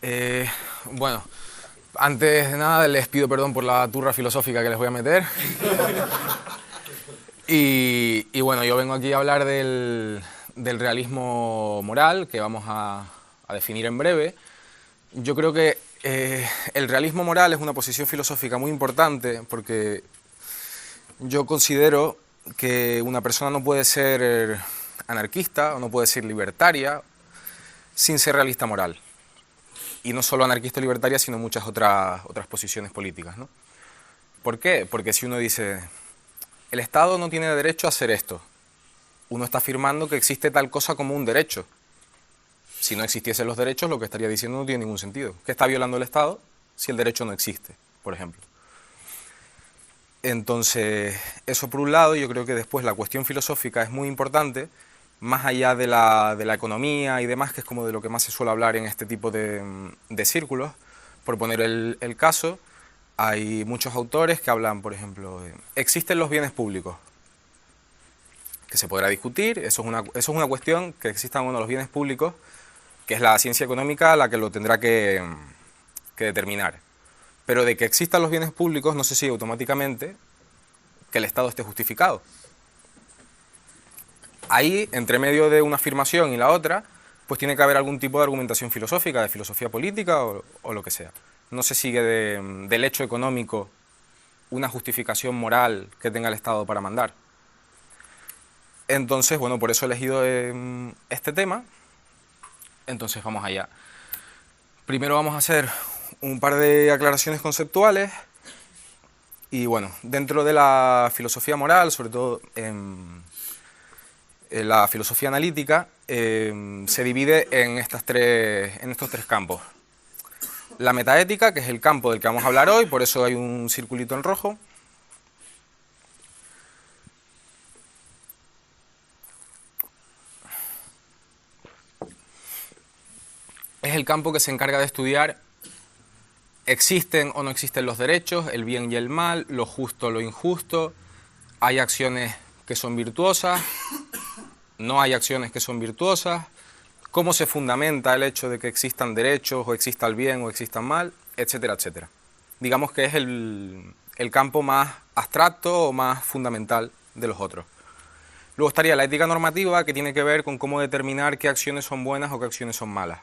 Eh, bueno, antes de nada les pido perdón por la turra filosófica que les voy a meter. Y bueno, yo vengo aquí a hablar del realismo moral, que vamos a definir en breve. Yo creo que el realismo moral es una posición filosófica muy importante porque yo considero que una persona no puede ser anarquista o no puede ser libertaria sin ser realista moral. Y no solo anarquista o libertaria, sino muchas otras posiciones políticas, ¿no? ¿Por qué? Porque si uno dice, el Estado no tiene derecho a hacer esto, uno está afirmando que existe tal cosa como un derecho. Si no existiesen los derechos, lo que estaría diciendo no tiene ningún sentido. ¿Qué está violando el Estado si el derecho no existe, por ejemplo? Entonces, eso por un lado. Yo creo que después la cuestión filosófica es muy importante, más allá de la economía y demás, que es como de lo que más se suele hablar en este tipo de círculos. Por poner el caso, hay muchos autores que hablan, por ejemplo, existen los bienes públicos, que se podrá discutir, eso es una cuestión, que existan los bienes públicos, que es la ciencia económica la que lo tendrá que determinar. Pero de que existan los bienes públicos no se sigue automáticamente que el Estado esté justificado. Ahí, entre medio de una afirmación y la otra, pues tiene que haber algún tipo de argumentación filosófica, de filosofía política o lo que sea. No se sigue del hecho económico una justificación moral que tenga el Estado para mandar. Entonces, bueno, por eso he elegido este tema. Entonces vamos allá. Primero vamos a hacer un par de aclaraciones conceptuales. Y bueno, dentro de la filosofía moral, sobre todo en la filosofía analítica, se divide en estos tres campos. La metaética, que es el campo del que vamos a hablar hoy, por eso hay un circulito en rojo. Es el campo que se encarga de estudiar existen o no existen los derechos, el bien y el mal, lo justo o lo injusto, hay acciones que son virtuosas, no hay acciones que son virtuosas, cómo se fundamenta el hecho de que existan derechos o exista el bien o exista el mal, etcétera, etcétera. Digamos que es el campo más abstracto o más fundamental de los otros. Luego estaría la ética normativa, que tiene que ver con cómo determinar qué acciones son buenas o qué acciones son malas.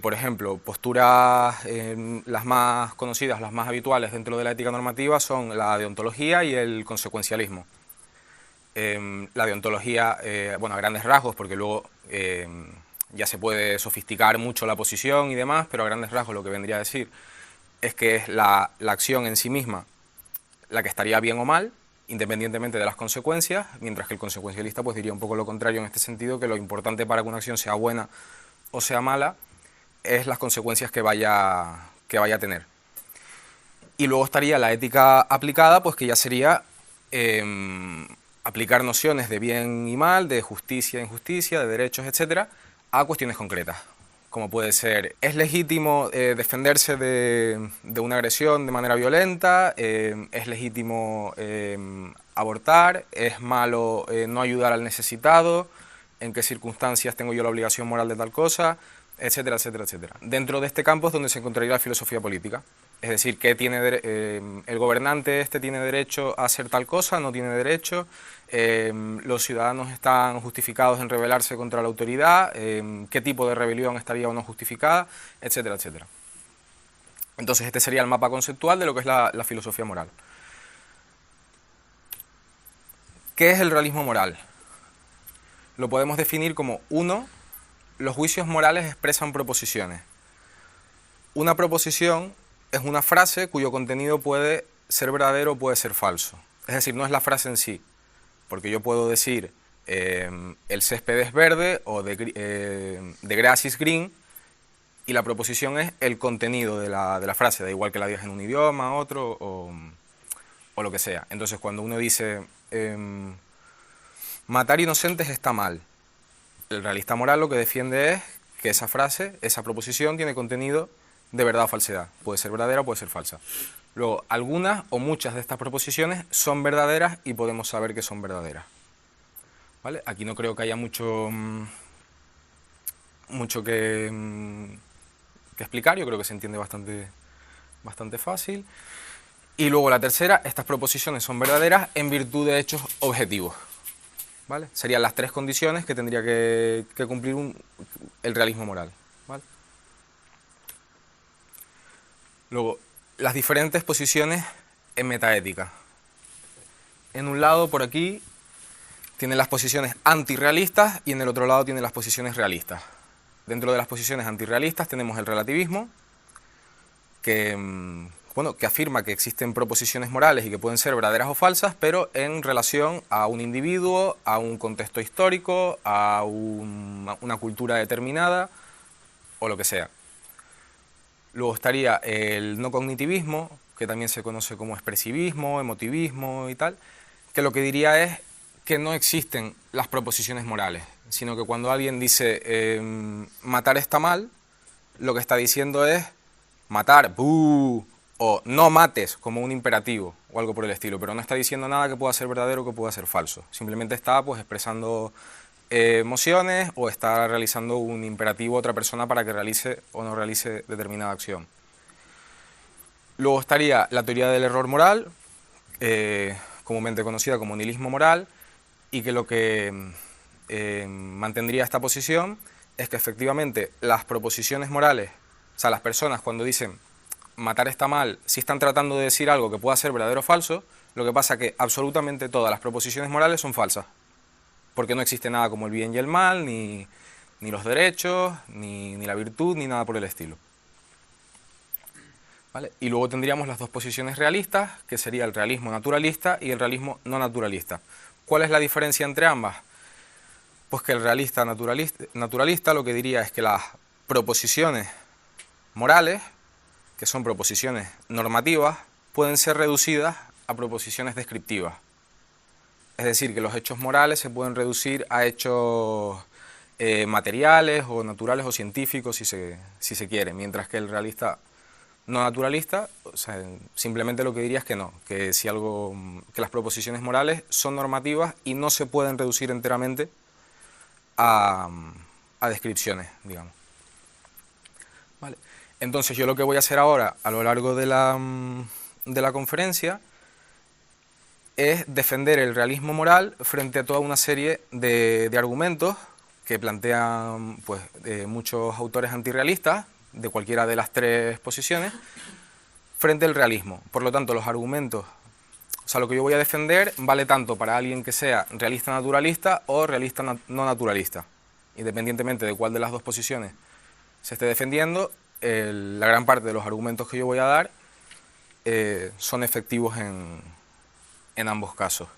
Por ejemplo, posturas las más conocidas, las más habituales dentro de la ética normativa son la deontología y el consecuencialismo. La deontología, bueno, a grandes rasgos, porque luego ya se puede sofisticar mucho la posición y demás, pero a grandes rasgos lo que vendría a decir es que es la acción en sí misma la que estaría bien o mal, independientemente de las consecuencias, mientras que el consecuencialista pues diría un poco lo contrario en este sentido, que lo importante para que una acción sea buena o sea mala es las consecuencias que vaya a tener. Y luego estaría la ética aplicada, pues que ya sería aplicar nociones de bien y mal, de justicia e injusticia, de derechos, etcétera, a cuestiones concretas. Como puede ser, ¿es legítimo defenderse de una agresión de manera violenta? ¿Es legítimo abortar? ¿Es malo no ayudar al necesitado? ¿En qué circunstancias tengo yo la obligación moral de tal cosa? Etcétera, etcétera, etcétera. Dentro de este campo es donde se encontraría la filosofía política. Es decir, ¿qué tiene el gobernante este tiene derecho a hacer tal cosa? ¿No tiene derecho? ¿Los ciudadanos están justificados en rebelarse contra la autoridad? ¿Qué tipo de rebelión estaría o no justificada? Etcétera, etcétera. Entonces este sería el mapa conceptual de lo que es la filosofía moral. ¿Qué es el realismo moral? Lo podemos definir como, uno, los juicios morales expresan proposiciones. Una proposición es una frase cuyo contenido puede ser verdadero o puede ser falso. Es decir, no es la frase en sí, porque yo puedo decir el césped es verde o the grass is green, y la proposición es el contenido de la frase, da igual que la digas en un idioma, otro o lo que sea. Entonces cuando uno dice matar inocentes está mal, el realista moral lo que defiende es que esa frase, esa proposición tiene contenido de verdad o falsedad. Puede ser verdadera o puede ser falsa. Luego, algunas o muchas de estas proposiciones son verdaderas y podemos saber que son verdaderas. ¿Vale? Aquí no creo que haya mucho que explicar, yo creo que se entiende bastante fácil. Y luego la tercera, estas proposiciones son verdaderas en virtud de hechos objetivos, ¿vale? Serían las tres condiciones que tendría que cumplir el realismo moral, ¿vale? Luego, las diferentes posiciones en metaética. En un lado, por aquí, tiene las posiciones antirrealistas y en el otro lado tiene las posiciones realistas. Dentro de las posiciones antirrealistas tenemos el relativismo, que afirma que existen proposiciones morales y que pueden ser verdaderas o falsas, pero en relación a un individuo, a un contexto histórico, a una cultura determinada o lo que sea. Luego estaría el no cognitivismo, que también se conoce como expresivismo, emotivismo y tal, que lo que diría es que no existen las proposiciones morales, sino que cuando alguien dice matar está mal, lo que está diciendo es matar, ¡buh!, o no mates, como un imperativo o algo por el estilo, pero no está diciendo nada que pueda ser verdadero o que pueda ser falso. Simplemente está pues expresando emociones o está realizando un imperativo a otra persona para que realice o no realice determinada acción. Luego estaría la teoría del error moral, comúnmente conocida como nihilismo moral, y que lo que mantendría esta posición es que efectivamente las proposiciones morales, o sea, las personas cuando dicen matar está mal, si están tratando de decir algo que pueda ser verdadero o falso, lo que pasa es que absolutamente todas las proposiciones morales son falsas, porque no existe nada como el bien y el mal, ni los derechos, ni la virtud, ni nada por el estilo. ¿Vale? Y luego tendríamos las dos posiciones realistas, que sería el realismo naturalista y el realismo no naturalista. ¿Cuál es la diferencia entre ambas? Pues que el realista naturalista lo que diría es que las proposiciones morales, que son proposiciones normativas, pueden ser reducidas a proposiciones descriptivas. Es decir, que los hechos morales se pueden reducir a hechos materiales o naturales o científicos si se quiere, mientras que el realista no naturalista, o sea, simplemente lo que diría es que no, que que las proposiciones morales son normativas y no se pueden reducir enteramente a descripciones, digamos. Vale. Entonces yo lo que voy a hacer ahora a lo largo de la conferencia es defender el realismo moral frente a toda una serie de argumentos que plantean pues, muchos autores antirrealistas de cualquiera de las tres posiciones frente al realismo. Por lo tanto, los argumentos, o sea, lo que yo voy a defender vale tanto para alguien que sea realista naturalista o realista no naturalista. Independientemente de cuál de las dos posiciones se esté defendiendo, la gran parte de los argumentos que yo voy a dar son efectivos en ambos casos.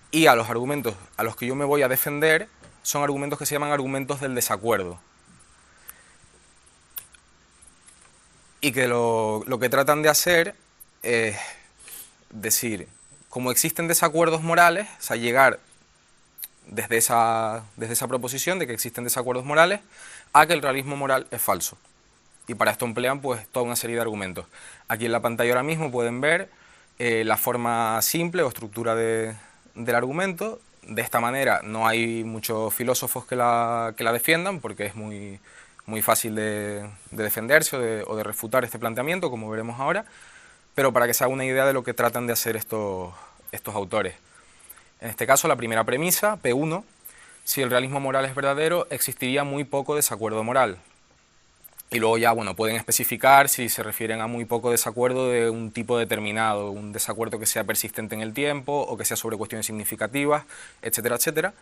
Y a los argumentos a los que yo me voy a defender son argumentos que se llaman argumentos del desacuerdo. Y que lo que tratan de hacer es decir, como existen desacuerdos morales, o sea, llegar desde esa proposición de que existen desacuerdos morales a que el realismo moral es falso. Y para esto emplean pues toda una serie de argumentos. Aquí en la pantalla ahora mismo pueden ver la forma simple o estructura del argumento. De esta manera no hay muchos filósofos que la defiendan porque es muy fácil de defenderse o de refutar este planteamiento, como veremos ahora, pero para que se haga una idea de lo que tratan de hacer estos autores. En este caso, la primera premisa, P1, si el realismo moral es verdadero, existiría muy poco desacuerdo moral. Y luego ya, bueno, pueden especificar si se refieren a muy poco desacuerdo de un tipo determinado, un desacuerdo que sea persistente en el tiempo o que sea sobre cuestiones significativas, etcétera, etcétera.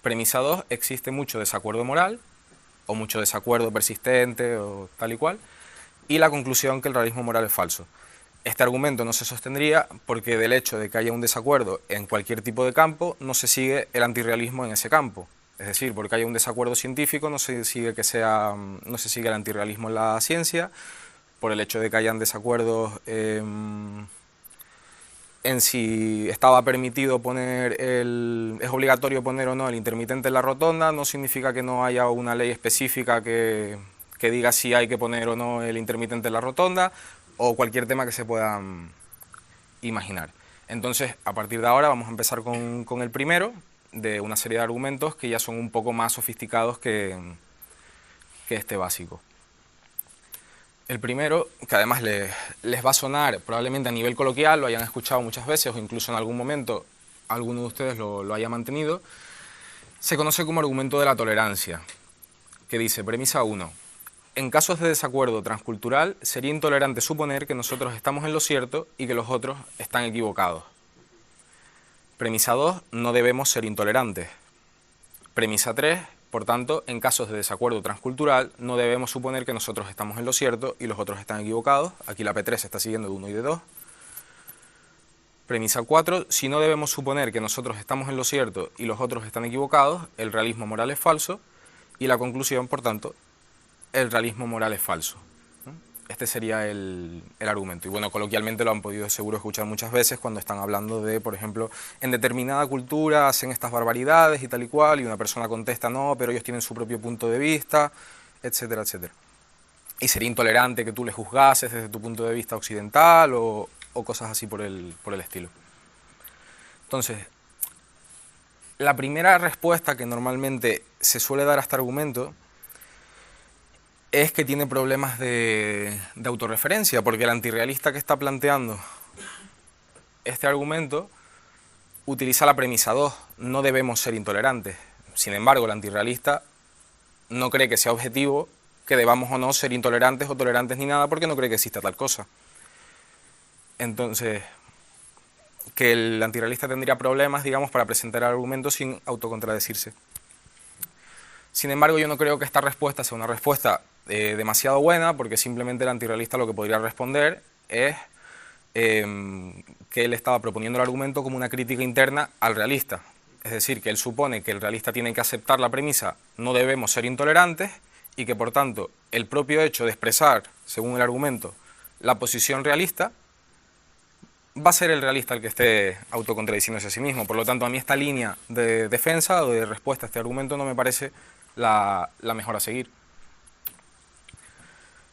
Premisa 2, existe mucho desacuerdo moral o mucho desacuerdo persistente o tal y cual. Y la conclusión que el realismo moral es falso. Este argumento no se sostendría porque del hecho de que haya un desacuerdo en cualquier tipo de campo no se sigue el antirrealismo en ese campo. Es decir, porque haya un desacuerdo científico no se sigue el antirrealismo en la ciencia, por el hecho de que hayan desacuerdos en si estaba permitido es obligatorio poner o no el intermitente en la rotonda, no significa que no haya una ley específica que diga si hay que poner o no el intermitente en la rotonda, o cualquier tema que se pueda imaginar. Entonces, a partir de ahora vamos a empezar con el primero, de una serie de argumentos que ya son un poco más sofisticados que este básico. El primero, que además les va a sonar probablemente a nivel coloquial, lo hayan escuchado muchas veces o incluso en algún momento alguno de ustedes lo haya mantenido, se conoce como argumento de la tolerancia, que dice, premisa 1, en casos de desacuerdo transcultural sería intolerante suponer que nosotros estamos en lo cierto y que los otros están equivocados. Premisa 2, no debemos ser intolerantes. Premisa 3, por tanto, en casos de desacuerdo transcultural no debemos suponer que nosotros estamos en lo cierto y los otros están equivocados. Aquí la P3 está siguiendo de 1 y de 2. Premisa 4, si no debemos suponer que nosotros estamos en lo cierto y los otros están equivocados, el realismo moral es falso. Y la conclusión, por tanto, el realismo moral es falso. Este sería el argumento. Y bueno, coloquialmente lo han podido seguro escuchar muchas veces cuando están hablando de, por ejemplo, en determinada cultura hacen estas barbaridades y tal y cual, y una persona contesta no, pero ellos tienen su propio punto de vista, etcétera, etcétera. Y sería intolerante que tú les juzgases desde tu punto de vista occidental o cosas así por el estilo. Entonces, la primera respuesta que normalmente se suele dar a este argumento es que tiene problemas de autorreferencia, porque el antirrealista que está planteando este argumento utiliza la premisa 2, no debemos ser intolerantes. Sin embargo, el antirrealista no cree que sea objetivo que debamos o no ser intolerantes o tolerantes ni nada, porque no cree que exista tal cosa. Entonces, que el antirrealista tendría problemas, digamos, para presentar el argumento sin autocontradecirse. Sin embargo, yo no creo que esta respuesta sea una respuesta demasiado buena, porque simplemente el antirrealista lo que podría responder es que él estaba proponiendo el argumento como una crítica interna al realista. Es decir, que él supone que el realista tiene que aceptar la premisa no debemos ser intolerantes y que por tanto el propio hecho de expresar, según el argumento, la posición realista, va a ser el realista el que esté autocontradiciéndose a sí mismo. Por lo tanto, a mí esta línea de defensa o de respuesta a este argumento no me parece la mejor a seguir.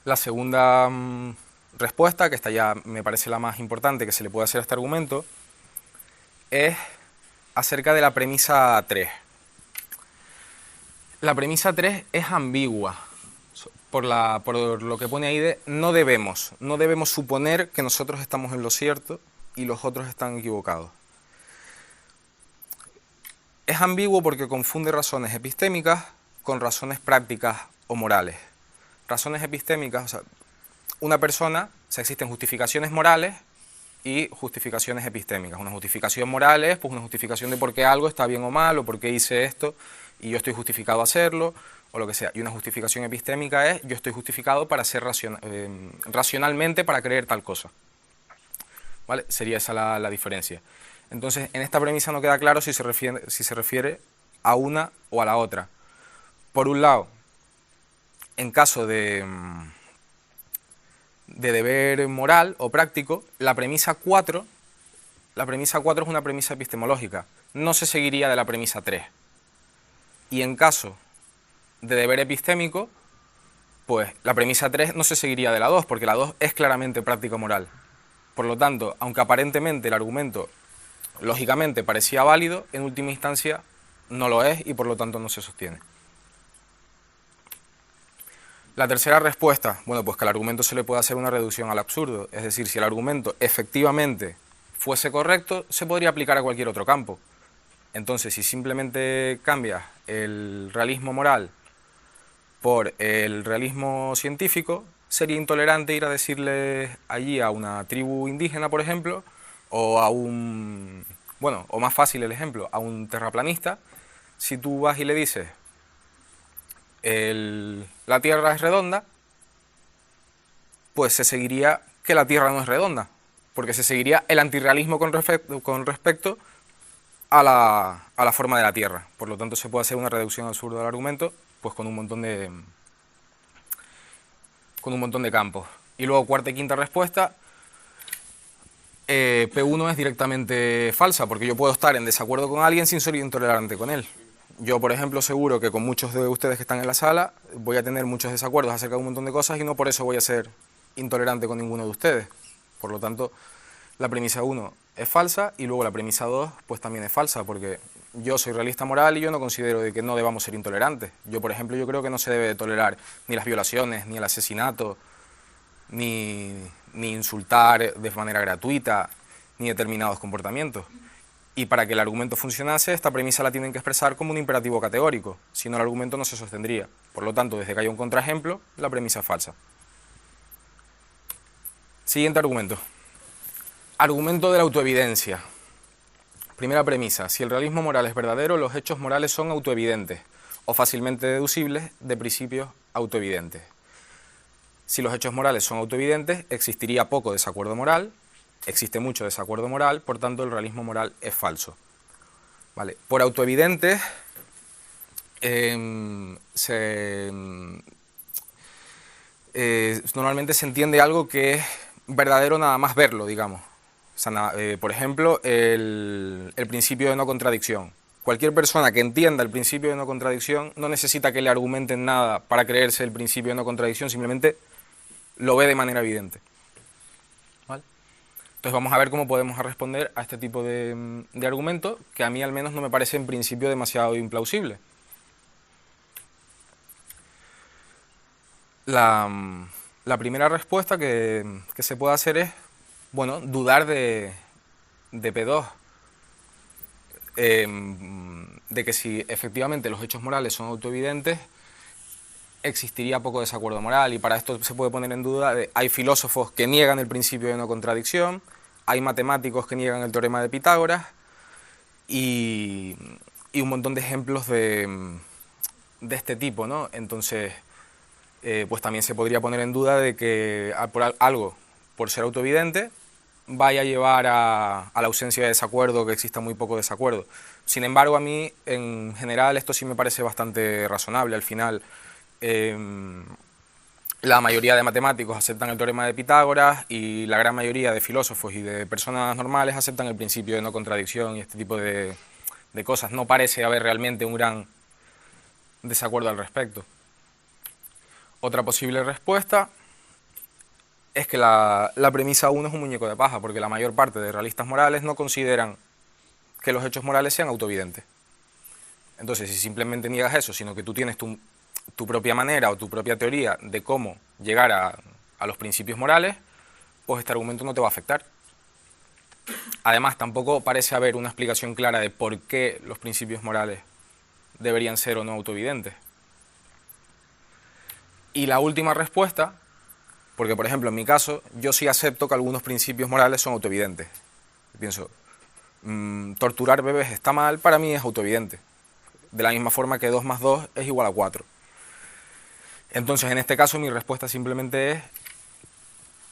La segunda respuesta, que esta ya me parece la más importante que se le puede hacer a este argumento, es acerca de la premisa 3. La premisa 3 es ambigua, por lo que pone ahí de no debemos suponer que nosotros estamos en lo cierto y los otros están equivocados. Es ambiguo porque confunde razones epistémicas con razones prácticas o morales. Razones epistémicas, o sea, una persona, o sea, existen justificaciones morales y justificaciones epistémicas. Una justificación moral es pues, una justificación de por qué algo está bien o mal, o por qué hice esto y yo estoy justificado a hacerlo, o lo que sea. Y una justificación epistémica es yo estoy justificado para ser racionalmente para creer tal cosa. ¿Vale? Sería esa la diferencia. Entonces, en esta premisa no queda claro si se refiere a una o a la otra. Por un lado, en caso de deber moral o práctico, la premisa 4 es una premisa epistemológica, no se seguiría de la premisa 3. Y en caso de deber epistémico, pues la premisa 3 no se seguiría de la 2, porque la 2 es claramente práctica moral. Por lo tanto, aunque aparentemente el argumento lógicamente parecía válido, en última instancia no lo es y por lo tanto no se sostiene. La tercera respuesta, bueno, pues que al argumento se le puede hacer una reducción al absurdo, es decir, si el argumento efectivamente fuese correcto, se podría aplicar a cualquier otro campo. Entonces, si simplemente cambias el realismo moral por el realismo científico, sería intolerante ir a decirle allí a una tribu indígena, por ejemplo, o a un, bueno, o más fácil el ejemplo, a un terraplanista, si tú vas y le dices la Tierra es redonda, pues se seguiría que la Tierra no es redonda, porque se seguiría el antirrealismo con respecto a la forma de la Tierra. Por lo tanto, se puede hacer una reducción absurda del argumento pues con un montón de campos. Y luego, cuarta y quinta respuesta, P1 es directamente falsa, porque yo puedo estar en desacuerdo con alguien sin ser intolerante con él. Yo, por ejemplo, seguro que con muchos de ustedes que están en la sala voy a tener muchos desacuerdos acerca de un montón de cosas y no por eso voy a ser intolerante con ninguno de ustedes. Por lo tanto, la premisa 1 es falsa y luego la premisa 2 pues también es falsa, porque yo soy realista moral y yo no considero de que no debamos ser intolerantes. Yo, por ejemplo, yo creo que no se debe tolerar ni las violaciones, ni el asesinato, ni insultar de manera gratuita, ni determinados comportamientos. Y para que el argumento funcionase, esta premisa la tienen que expresar como un imperativo categórico, si no el argumento no se sostendría. Por lo tanto, desde que haya un contraejemplo, la premisa es falsa. Siguiente argumento. Argumento de la autoevidencia. Primera premisa. Si el realismo moral es verdadero, los hechos morales son autoevidentes o fácilmente deducibles de principios autoevidentes. Si los hechos morales son autoevidentes, existiría poco desacuerdo moral, existe mucho desacuerdo moral, por tanto el realismo moral es falso. Vale. Por autoevidentes normalmente se entiende algo que es verdadero nada más verlo, digamos. O sea, por ejemplo, el principio de no contradicción. Cualquier persona que entienda el principio de no contradicción no necesita que le argumenten nada para creerse el principio de no contradicción, simplemente lo ve de manera evidente. ¿Vale? Entonces vamos a ver cómo podemos responder a este tipo de argumento, que a mí al menos no me parece en principio demasiado implausible. La primera respuesta que se puede hacer es, bueno, dudar de P2. De que si efectivamente los hechos morales son autoevidentes, existiría poco desacuerdo moral, y para esto se puede poner en duda hay filósofos que niegan el principio de no contradicción, hay matemáticos que niegan el teorema de Pitágoras y un montón de ejemplos de este tipo, ¿no? Entonces, pues también se podría poner en duda de que algo, por ser autoevidente, vaya a llevar a la ausencia de desacuerdo, que exista muy poco desacuerdo. Sin embargo, a mí, en general, esto sí me parece bastante razonable. Al final, la mayoría de matemáticos aceptan el teorema de Pitágoras y la gran mayoría de filósofos y de personas normales aceptan el principio de no contradicción y este tipo de cosas. No parece haber realmente un gran desacuerdo al respecto. Otra posible respuesta es que la premisa 1 es un muñeco de paja, porque la mayor parte de realistas morales no consideran que los hechos morales sean autoevidentes. Entonces, si simplemente niegas eso, sino que tú tienes tu propia manera o tu propia teoría de cómo llegar a los principios morales, pues este argumento no te va a afectar. Además, tampoco parece haber una explicación clara de por qué los principios morales deberían ser o no autoevidentes. Y la última respuesta, porque por ejemplo en mi caso, yo sí acepto que algunos principios morales son autoevidentes. Pienso, torturar bebés está mal, para mí es autoevidente. De la misma forma que 2 más 2 es igual a 4. Entonces, en este caso, mi respuesta simplemente es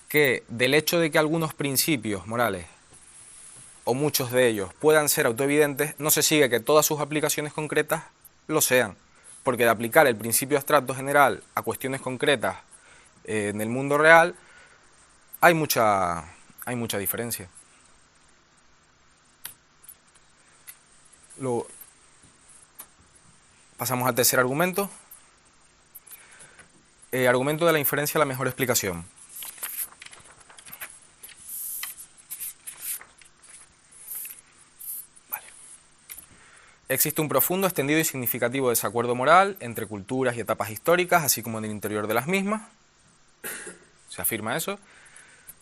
que del hecho de que algunos principios morales, o muchos de ellos, puedan ser autoevidentes, no se sigue que todas sus aplicaciones concretas lo sean. Porque de aplicar el principio abstracto general a cuestiones concretas en el mundo real, hay mucha diferencia. Luego, pasamos al tercer argumento. Argumento de la inferencia a la mejor explicación. Vale. Existe un profundo, extendido y significativo desacuerdo moral entre culturas y etapas históricas, así como en el interior de las mismas. Se afirma eso.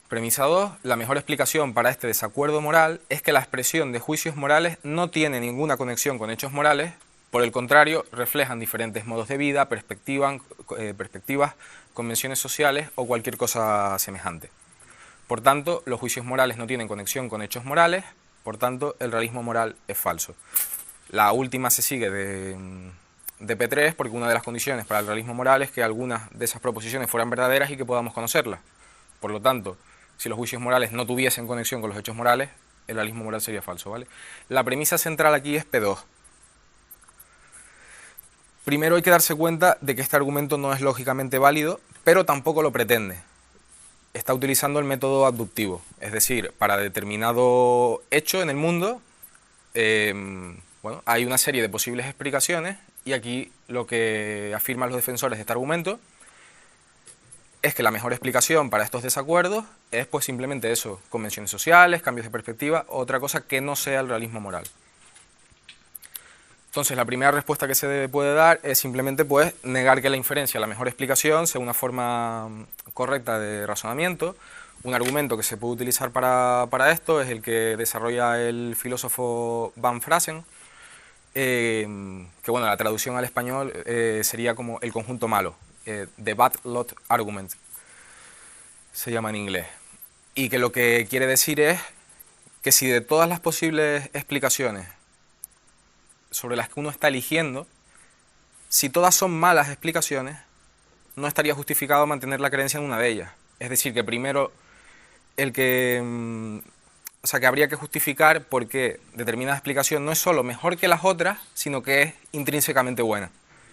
Premisa 2. La mejor explicación para este desacuerdo moral es que la expresión de juicios morales no tiene ninguna conexión con hechos morales. Por el contrario, reflejan diferentes modos de vida, perspectivas, convenciones sociales o cualquier cosa semejante. Por tanto, los juicios morales no tienen conexión con hechos morales, por tanto, el realismo moral es falso. La última se sigue de P3, porque una de las condiciones para el realismo moral es que algunas de esas proposiciones fueran verdaderas y que podamos conocerlas. Por lo tanto, si los juicios morales no tuviesen conexión con los hechos morales, el realismo moral sería falso, ¿vale? La premisa central aquí es P2. Primero hay que darse cuenta de que este argumento no es lógicamente válido, pero tampoco lo pretende. Está utilizando el método abductivo, es decir, para determinado hecho en el mundo, bueno, hay una serie de posibles explicaciones, y aquí lo que afirman los defensores de este argumento es que la mejor explicación para estos desacuerdos es pues simplemente eso, convenciones sociales, cambios de perspectiva, otra cosa que no sea el realismo moral. Entonces, la primera respuesta que se puede dar es simplemente pues, negar que la inferencia, la mejor explicación, sea una forma correcta de razonamiento. Un argumento que se puede utilizar para esto es el que desarrolla el filósofo Van Fraassen, que bueno, la traducción al español sería como el conjunto malo, The Bad Lot Argument, se llama en inglés. Y que lo que quiere decir es que si de todas las posibles explicaciones sobre las que uno está eligiendo, si todas son malas explicaciones, no estaría justificado mantener la creencia en una de ellas. Es decir, que primero que habría que justificar por qué determinada explicación no es solo mejor que las otras, sino que es intrínsecamente buena.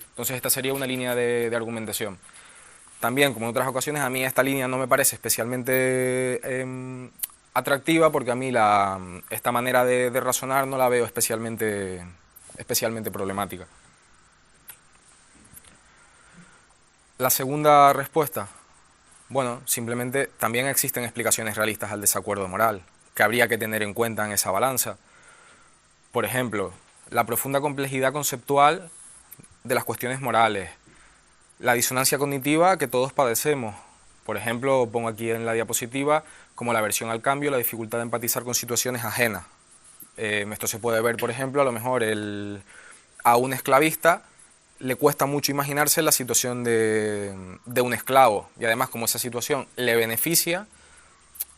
Entonces esta sería una línea de argumentación. También, como en otras ocasiones, a mí esta línea no me parece especialmente atractiva, porque a mí esta manera de razonar no la veo especialmente problemática. La segunda respuesta, bueno, simplemente también existen explicaciones realistas al desacuerdo moral, que habría que tener en cuenta en esa balanza. Por ejemplo, la profunda complejidad conceptual de las cuestiones morales, la disonancia cognitiva que todos padecemos. Por ejemplo, pongo aquí en la diapositiva como la aversión al cambio, la dificultad de empatizar con situaciones ajenas. Esto se puede ver, por ejemplo, a lo mejor a un esclavista le cuesta mucho imaginarse la situación de un esclavo, y además como esa situación le beneficia,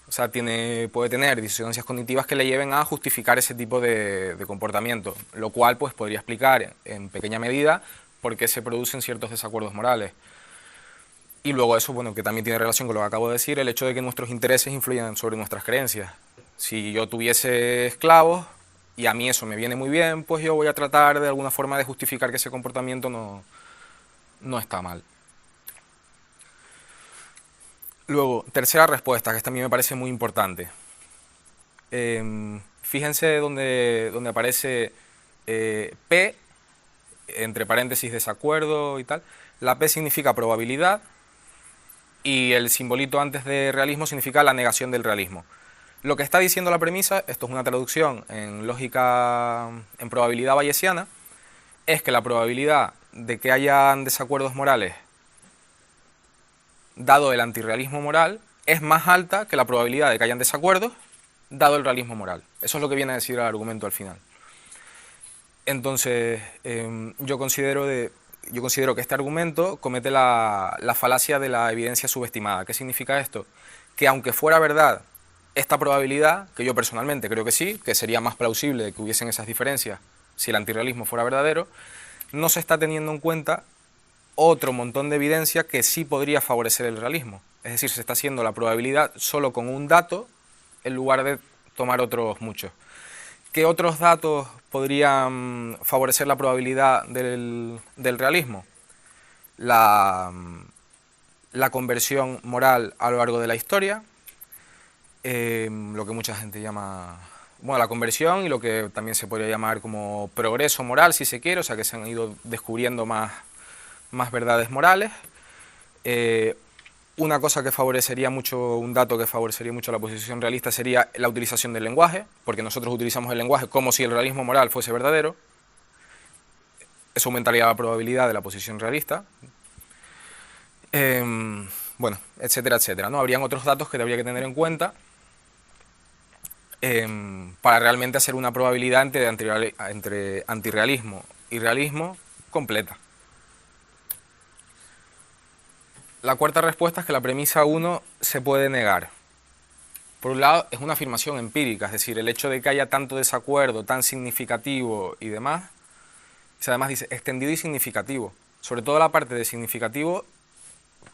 o sea, puede tener disonancias cognitivas que le lleven a justificar ese tipo de comportamiento, lo cual pues podría explicar en pequeña medida por qué se producen ciertos desacuerdos morales. Y luego eso, bueno, que también tiene relación con lo que acabo de decir, el hecho de que nuestros intereses influyan sobre nuestras creencias. Si yo tuviese esclavos y a mí eso me viene muy bien, pues yo voy a tratar de alguna forma de justificar que ese comportamiento no está mal. Luego, tercera respuesta, que esta a mí me parece muy importante. Fíjense donde aparece P, entre paréntesis desacuerdo y tal. La P significa probabilidad y el simbolito antes de realismo significa la negación del realismo. Lo que está diciendo la premisa, esto es una traducción en lógica, en probabilidad bayesiana, es que la probabilidad de que hayan desacuerdos morales dado el antirrealismo moral es más alta que la probabilidad de que hayan desacuerdos dado el realismo moral. Eso es lo que viene a decir el argumento al final. Entonces, yo considero que este argumento comete la falacia de la evidencia subestimada. ¿Qué significa esto? Que aunque fuera verdad esta probabilidad, que yo personalmente creo que sí, que sería más plausible que hubiesen esas diferencias si el antirrealismo fuera verdadero, no se está teniendo en cuenta otro montón de evidencia que sí podría favorecer el realismo. Es decir, se está haciendo la probabilidad solo con un dato en lugar de tomar otros muchos. ¿Qué otros datos podrían favorecer la probabilidad del realismo? La conversión moral a lo largo de la historia, lo que mucha gente llama, bueno, la conversión y lo que también se podría llamar como progreso moral, si se quiere, o sea que se han ido descubriendo más verdades morales. Una cosa que favorecería mucho, un dato que favorecería mucho la posición realista sería la utilización del lenguaje, porque nosotros utilizamos el lenguaje como si el realismo moral fuese verdadero. Eso aumentaría la probabilidad de la posición realista. Bueno, etcétera, etcétera, ¿no? Habrían otros datos que habría que tener en cuenta para realmente hacer una probabilidad entre antirrealismo y realismo completa. La cuarta respuesta es que la premisa 1 se puede negar. Por un lado, es una afirmación empírica, es decir, el hecho de que haya tanto desacuerdo, tan significativo y demás, además dice extendido y significativo. Sobre todo la parte de significativo,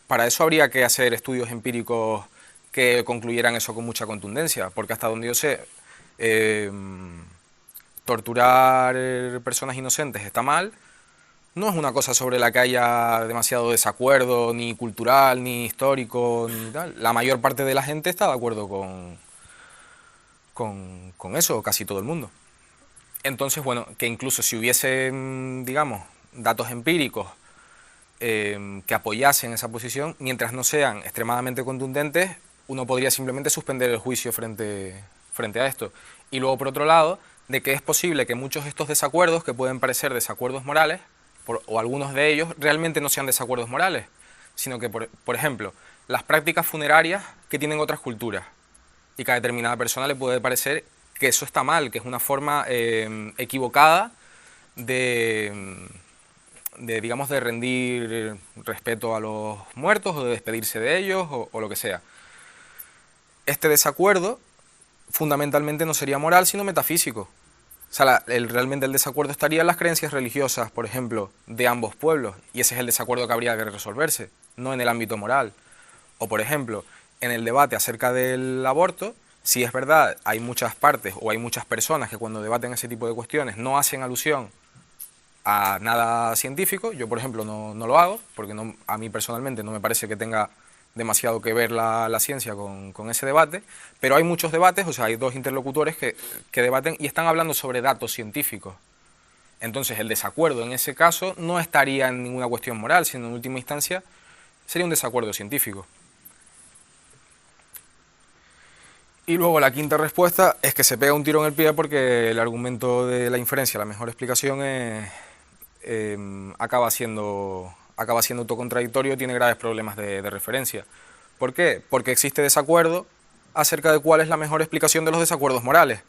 para eso habría que hacer estudios empíricos que concluyeran eso con mucha contundencia, porque hasta donde yo sé, torturar personas inocentes está mal. No es una cosa sobre la que haya demasiado desacuerdo, ni cultural, ni histórico, ni tal. La mayor parte de la gente está de acuerdo con eso, casi todo el mundo. Entonces, bueno, que incluso si hubiese, digamos, datos empíricos que apoyasen esa posición, mientras no sean extremadamente contundentes, uno podría simplemente suspender el juicio frente a esto. Y luego, por otro lado, de que es posible que muchos de estos desacuerdos, que pueden parecer desacuerdos morales, o algunos de ellos, realmente no sean desacuerdos morales, sino que, por ejemplo, las prácticas funerarias que tienen otras culturas, y que a determinada persona le puede parecer que eso está mal, que es una forma equivocada digamos, de rendir respeto a los muertos o de despedirse de ellos o lo que sea. Este desacuerdo fundamentalmente no sería moral, sino metafísico. O sea, realmente el desacuerdo estaría en las creencias religiosas, por ejemplo, de ambos pueblos, y ese es el desacuerdo que habría que resolverse, no en el ámbito moral. O, por ejemplo, en el debate acerca del aborto, si es verdad, hay muchas partes o hay muchas personas que cuando debaten ese tipo de cuestiones no hacen alusión a nada científico. Yo, por ejemplo, no lo hago, porque a mí personalmente no me parece que tenga demasiado que ver la ciencia con ese debate, pero hay muchos debates, o sea, hay dos interlocutores que debaten y están hablando sobre datos científicos. Entonces, el desacuerdo en ese caso no estaría en ninguna cuestión moral, sino en última instancia sería un desacuerdo científico. Y luego la quinta respuesta es que se pega un tiro en el pie porque el argumento de la inferencia, la mejor explicación, acaba siendo autocontradictorio, tiene graves problemas de referencia. ¿Por qué? Porque existe desacuerdo acerca de cuál es la mejor explicación de los desacuerdos morales.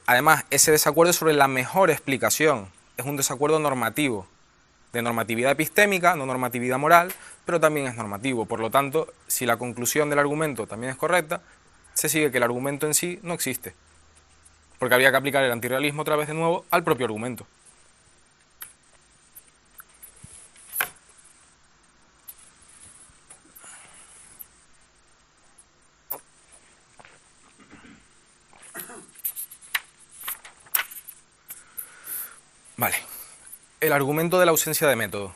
Además, ese desacuerdo es sobre la mejor explicación, es un desacuerdo normativo, de normatividad epistémica, no normatividad moral, pero también es normativo. Por lo tanto, si la conclusión del argumento también es correcta, se sigue que el argumento en sí no existe, porque habría que aplicar el antirrealismo otra vez de nuevo al propio argumento. Vale, el argumento de la ausencia de método.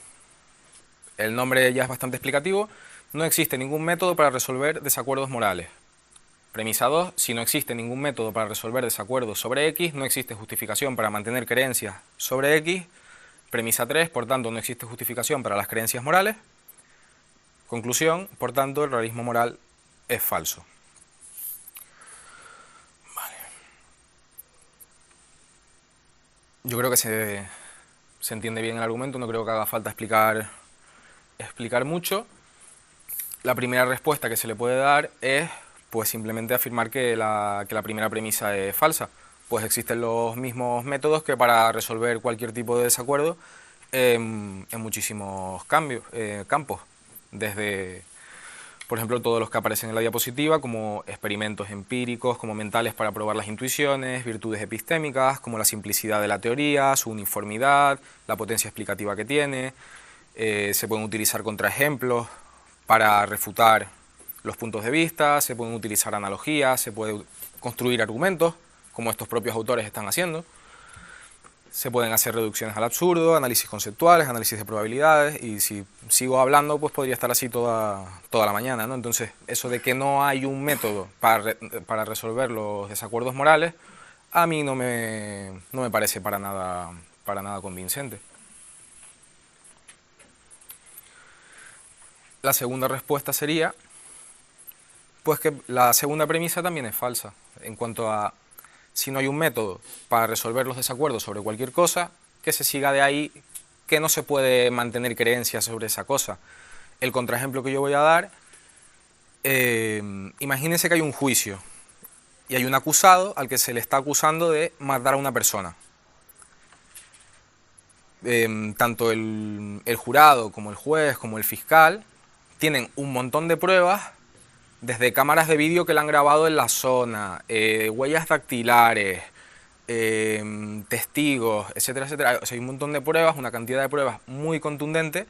El nombre ya es bastante explicativo. No existe ningún método para resolver desacuerdos morales. Premisa 2. Si no existe ningún método para resolver desacuerdos sobre X, no existe justificación para mantener creencias sobre X. Premisa 3. Por tanto, no existe justificación para las creencias morales. Conclusión. Por tanto, el realismo moral es falso. Vale. Yo creo que se entiende bien el argumento, no creo que haga falta explicar mucho. La primera respuesta que se le puede dar es pues simplemente afirmar que la primera premisa es falsa. Pues existen los mismos métodos que para resolver cualquier tipo de desacuerdo en muchísimos campos. Desde, por ejemplo, todos los que aparecen en la diapositiva, como experimentos empíricos, como mentales para probar las intuiciones, virtudes epistémicas, como la simplicidad de la teoría, su uniformidad, la potencia explicativa que tiene. Se pueden utilizar contraejemplos para refutar los puntos de vista, se pueden utilizar analogías, se puede construir argumentos, como estos propios autores están haciendo. Se pueden hacer reducciones al absurdo, análisis conceptuales, análisis de probabilidades, y si sigo hablando, pues podría estar así toda la mañana, ¿no? Entonces, eso de que no hay un método para resolver los desacuerdos morales, a mí no me parece para nada convincente. La segunda respuesta sería pues que la segunda premisa también es falsa, en cuanto a si no hay un método para resolver los desacuerdos sobre cualquier cosa, que se siga de ahí que no se puede mantener creencias sobre esa cosa. El contraejemplo que yo voy a dar, imagínense que hay un juicio y hay un acusado al que se le está acusando de matar a una persona. Tanto el jurado como el juez como el fiscal tienen un montón de pruebas, desde cámaras de vídeo que le han grabado en la zona, huellas dactilares, testigos, etcétera, etcétera. O sea, hay un montón de pruebas, una cantidad de pruebas muy contundente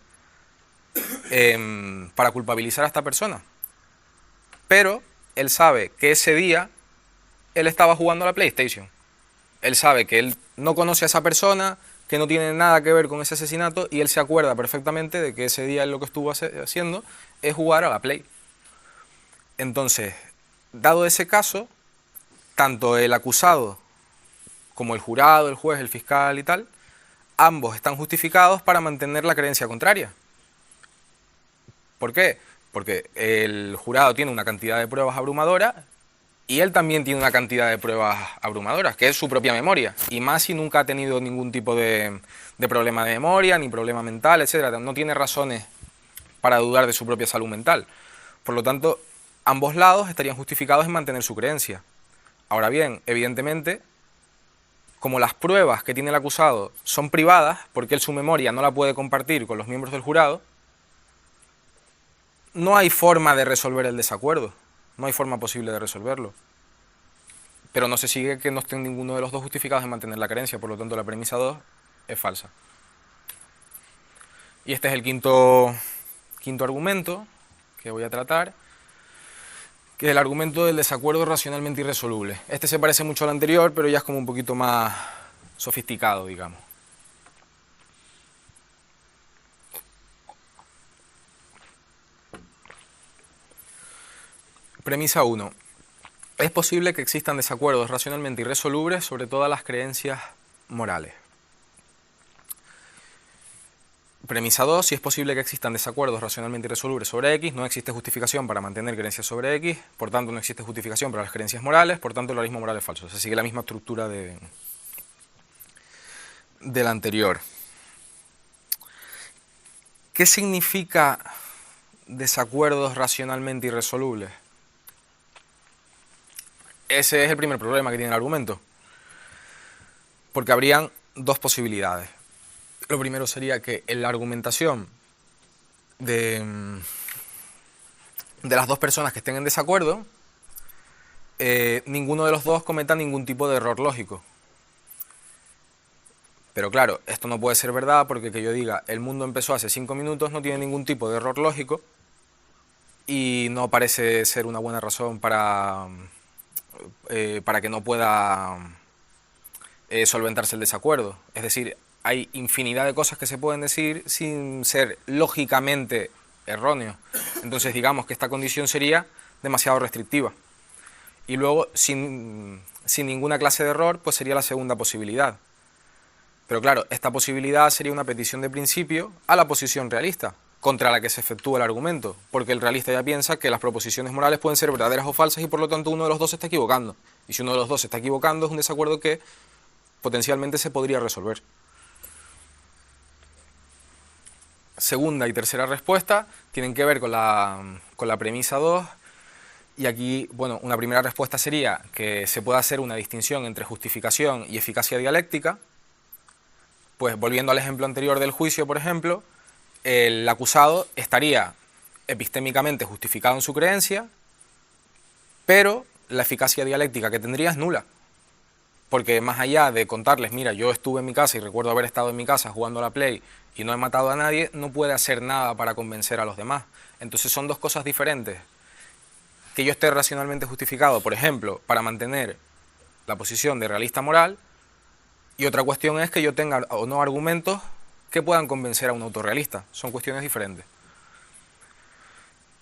para culpabilizar a esta persona. Pero él sabe que ese día él estaba jugando a la PlayStation. Él sabe que él no conoce a esa persona, que no tiene nada que ver con ese asesinato, y él se acuerda perfectamente de que ese día él lo que estuvo haciendo es jugar a la Play. Entonces, dado ese caso, tanto el acusado como el jurado, el juez, el fiscal y tal, ambos están justificados para mantener la creencia contraria. ¿Por qué? Porque el jurado tiene una cantidad de pruebas abrumadora Y él también tiene una cantidad de pruebas abrumadoras, que es su propia memoria. Y más si nunca ha tenido ningún tipo de problema de memoria, ni problema mental, etcétera. No tiene razones para dudar de su propia salud mental. Por lo tanto, ambos lados estarían justificados en mantener su creencia. Ahora bien, evidentemente, como las pruebas que tiene el acusado son privadas, porque él su memoria no la puede compartir con los miembros del jurado, no hay forma de resolver el desacuerdo. No hay forma posible de resolverlo. Pero no se sigue que no estén ninguno de los dos justificados en mantener la creencia, por lo tanto la premisa 2 es falsa. Y este es el quinto argumento que voy a tratar, que es el argumento del desacuerdo racionalmente irresoluble. Este se parece mucho al anterior, pero ya es como un poquito más sofisticado, digamos. Premisa 1. Es posible que existan desacuerdos racionalmente irresolubles sobre todas las creencias morales. Premisa 2. Si es posible que existan desacuerdos racionalmente irresolubles sobre X, no existe justificación para mantener creencias sobre X, por tanto no existe justificación para las creencias morales, por tanto el realismo moral es falso. Se sigue la misma estructura del anterior. ¿Qué significa desacuerdos racionalmente irresolubles? Ese es el primer problema que tiene el argumento. Porque habrían dos posibilidades. Lo primero sería que en la argumentación de las dos personas que estén en desacuerdo, ninguno de los dos cometa ningún tipo de error lógico. Pero claro, esto no puede ser verdad porque que yo diga el mundo empezó hace 5 minutos no tiene ningún tipo de error lógico y no parece ser una buena razón para que no pueda solventarse el desacuerdo. Es decir, hay infinidad de cosas que se pueden decir sin ser lógicamente erróneos. Entonces digamos que esta condición sería demasiado restrictiva. Y luego, sin ninguna clase de error, pues sería la segunda posibilidad. Pero claro, esta posibilidad sería una petición de principio a la posición realista, contra la que se efectúa el argumento, porque el realista ya piensa que las proposiciones morales pueden ser verdaderas o falsas y por lo tanto uno de los dos se está equivocando. Y si uno de los dos se está equivocando es un desacuerdo que potencialmente se podría resolver. Segunda y tercera respuesta tienen que ver con la premisa 2. Y aquí, bueno, una primera respuesta sería que se puede hacer una distinción entre justificación y eficacia dialéctica. Pues volviendo al ejemplo anterior del juicio, por ejemplo, el acusado estaría epistémicamente justificado en su creencia, pero la eficacia dialéctica que tendría es nula. Porque más allá de contarles, mira, yo estuve en mi casa y recuerdo haber estado en mi casa jugando a la Play y no he matado a nadie, no puede hacer nada para convencer a los demás. Entonces son dos cosas diferentes. Que yo esté racionalmente justificado, por ejemplo, para mantener la posición de realista moral, y otra cuestión es que yo tenga o no argumentos que puedan convencer a un autorrealista. Son cuestiones diferentes.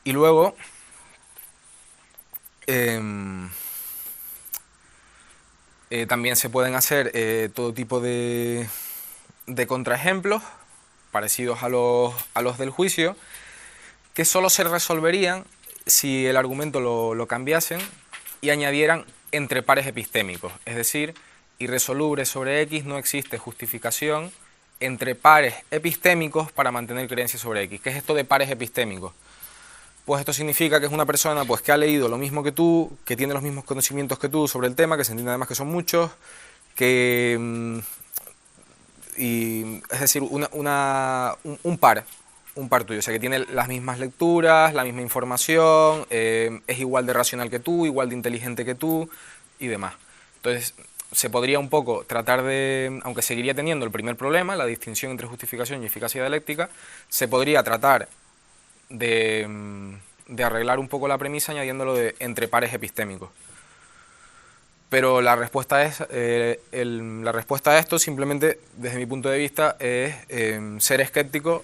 Y luego, también se pueden hacer todo tipo de contraejemplos parecidos a los del juicio, que solo se resolverían si el argumento lo cambiasen y añadieran entre pares epistémicos. Es decir, irresoluble sobre X no existe justificación entre pares epistémicos para mantener creencias sobre X. ¿Qué es esto de pares epistémicos? Pues esto significa que es una persona pues, que ha leído lo mismo que tú, que tiene los mismos conocimientos que tú sobre el tema, que se entiende además que son muchos, que es decir, un par tuyo, o sea que tiene las mismas lecturas, la misma información, es igual de racional que tú, igual de inteligente que tú y demás. Entonces se podría un poco tratar de, aunque seguiría teniendo el primer problema, la distinción entre justificación y eficacia dialéctica, se podría tratar de arreglar un poco la premisa añadiéndolo de entre pares epistémicos. Pero la respuesta es la respuesta a esto simplemente, desde mi punto de vista, es ser escéptico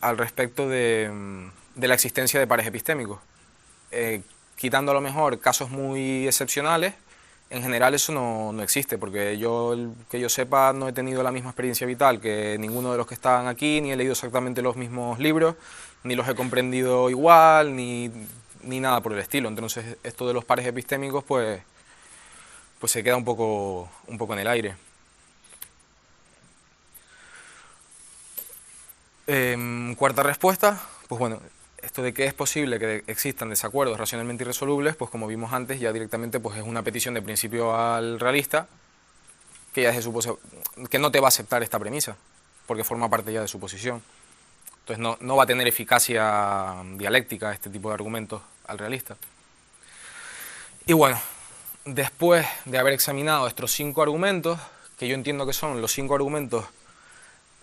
al respecto de la existencia de pares epistémicos. Quitando a lo mejor casos muy excepcionales, en general eso no existe, porque que yo sepa, no he tenido la misma experiencia vital que ninguno de los que estaban aquí, ni he leído exactamente los mismos libros, ni los he comprendido igual, ni ni nada por el estilo. Entonces esto de los pares epistémicos pues se queda un poco en el aire. Cuarta respuesta, pues bueno, esto de que es posible que existan desacuerdos racionalmente irresolubles, pues como vimos antes, ya directamente pues es una petición de principio al realista, que ya es que no te va a aceptar esta premisa, porque forma parte ya de su posición. Entonces no va a tener eficacia dialéctica este tipo de argumentos al realista. Y bueno, después de haber examinado estos 5 argumentos, que yo entiendo que son los 5 argumentos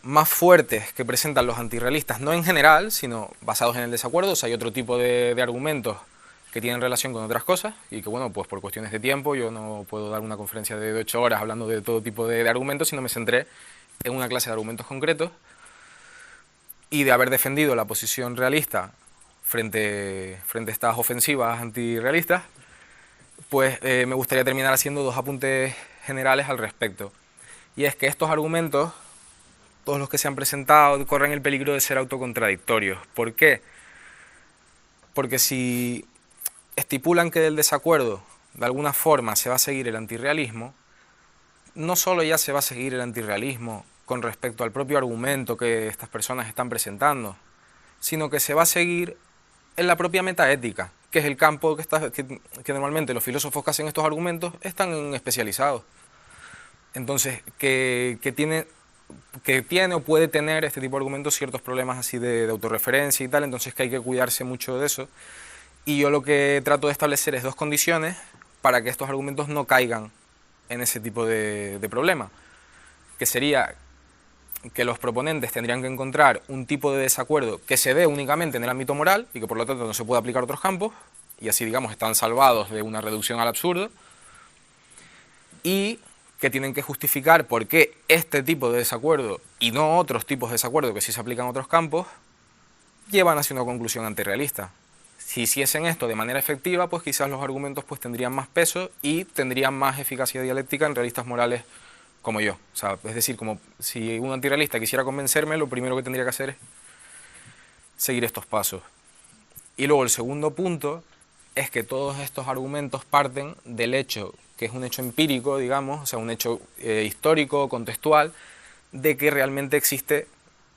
más fuertes que presentan los antirrealistas, no en general, sino basados en el desacuerdo. O sea, hay otro tipo de argumentos que tienen relación con otras cosas y que, bueno, pues por cuestiones de tiempo yo no puedo dar una conferencia de 8 horas hablando de todo tipo de argumentos, sino me centré en una clase de argumentos concretos. Y de haber defendido la posición realista frente a estas ofensivas antirrealistas, pues me gustaría terminar haciendo 2 apuntes generales al respecto. Y es que estos argumentos, todos los que se han presentado, corren el peligro de ser autocontradictorios. ¿Por qué? Porque si estipulan que del desacuerdo de alguna forma se va a seguir el antirrealismo, no solo ya se va a seguir el antirrealismo con respecto al propio argumento que estas personas están presentando, sino que se va a seguir en la propia metaética, que es el campo que normalmente los filósofos que hacen estos argumentos están especializados. Entonces, que tiene o puede tener este tipo de argumentos ciertos problemas así de autorreferencia y tal, entonces que hay que cuidarse mucho de eso. Y yo lo que trato de establecer es 2 condiciones para que estos argumentos no caigan en ese tipo de problema, que sería que los proponentes tendrían que encontrar un tipo de desacuerdo que se dé únicamente en el ámbito moral y que por lo tanto no se puede aplicar a otros campos, y así, digamos, están salvados de una reducción al absurdo, y que tienen que justificar por qué este tipo de desacuerdo y no otros tipos de desacuerdo que sí se aplican a otros campos llevan hacia una conclusión antirrealista. Si hiciesen esto de manera efectiva, pues quizás los argumentos pues tendrían más peso y tendrían más eficacia dialéctica en realistas morales como yo. O sea, es decir, como si un antirrealista quisiera convencerme, lo primero que tendría que hacer es seguir estos pasos. Y luego el segundo punto es que todos estos argumentos parten del hecho, que es un hecho empírico, digamos, o sea, un hecho histórico, contextual, de que realmente existe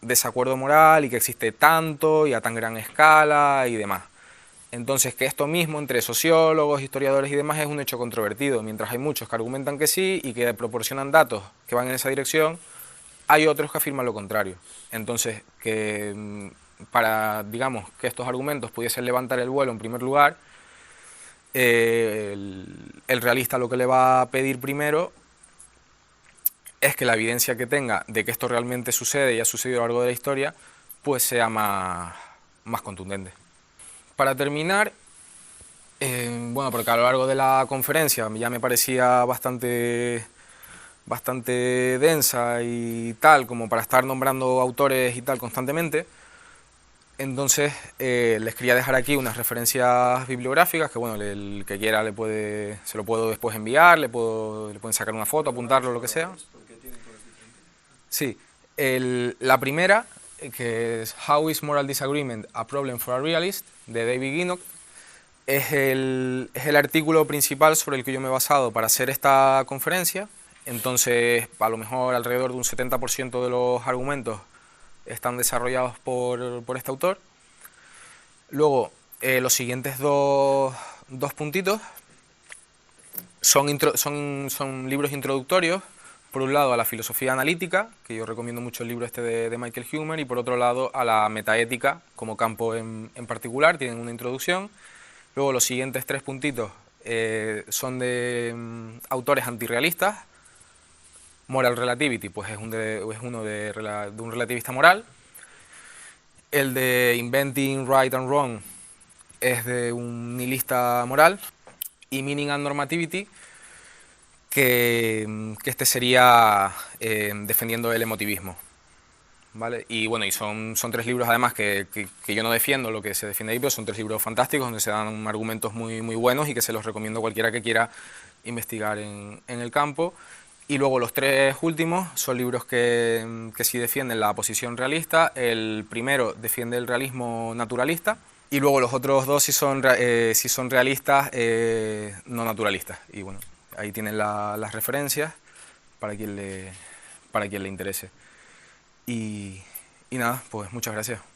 desacuerdo moral y que existe tanto y a tan gran escala y demás. Entonces, que esto mismo entre sociólogos, historiadores y demás es un hecho controvertido. Mientras hay muchos que argumentan que sí y que proporcionan datos que van en esa dirección, hay otros que afirman lo contrario. Entonces, que para, digamos, que estos argumentos pudiesen levantar el vuelo en primer lugar, el realista lo que le va a pedir primero es que la evidencia que tenga de que esto realmente sucede y ha sucedido a lo largo de la historia, pues sea más contundente. Para terminar, bueno, porque a lo largo de la conferencia ya me parecía bastante densa y tal, como para estar nombrando autores y tal constantemente, entonces les quería dejar aquí unas referencias bibliográficas que, bueno, el que quiera se lo puedo después enviar, le pueden sacar una foto, apuntarlo, lo que sea. Sí, la primera, que es How is Moral Disagreement a Problem for a Realist, de David Ginnock, es el artículo principal sobre el que yo me he basado para hacer esta conferencia. Entonces, a lo mejor alrededor de un 70% de los argumentos están desarrollados por este autor. Luego, los siguientes dos puntitos son libros introductorios. Por un lado, a la filosofía analítica, que yo recomiendo mucho el libro este de Michael Huemer, y por otro lado, a la metaética como campo en particular, tienen una introducción. Luego, los siguientes 3 puntitos son de autores antirrealistas. Moral Relativity, pues es uno de un relativista moral. El de Inventing Right and Wrong es de un nihilista moral. Y Meaning and Normativity, que este sería defendiendo el emotivismo, ¿vale? Y bueno, y son 3 libros además que yo no defiendo lo que se defiende ahí, pero son 3 libros fantásticos donde se dan argumentos muy buenos y que se los recomiendo a cualquiera que quiera investigar en el campo. Y luego los 3 últimos son libros que sí defienden la posición realista. El primero defiende el realismo naturalista Y luego los otros dos sí son realistas, no naturalistas. Y bueno, ahí tienen las referencias para quien le interese. Y nada, pues muchas gracias.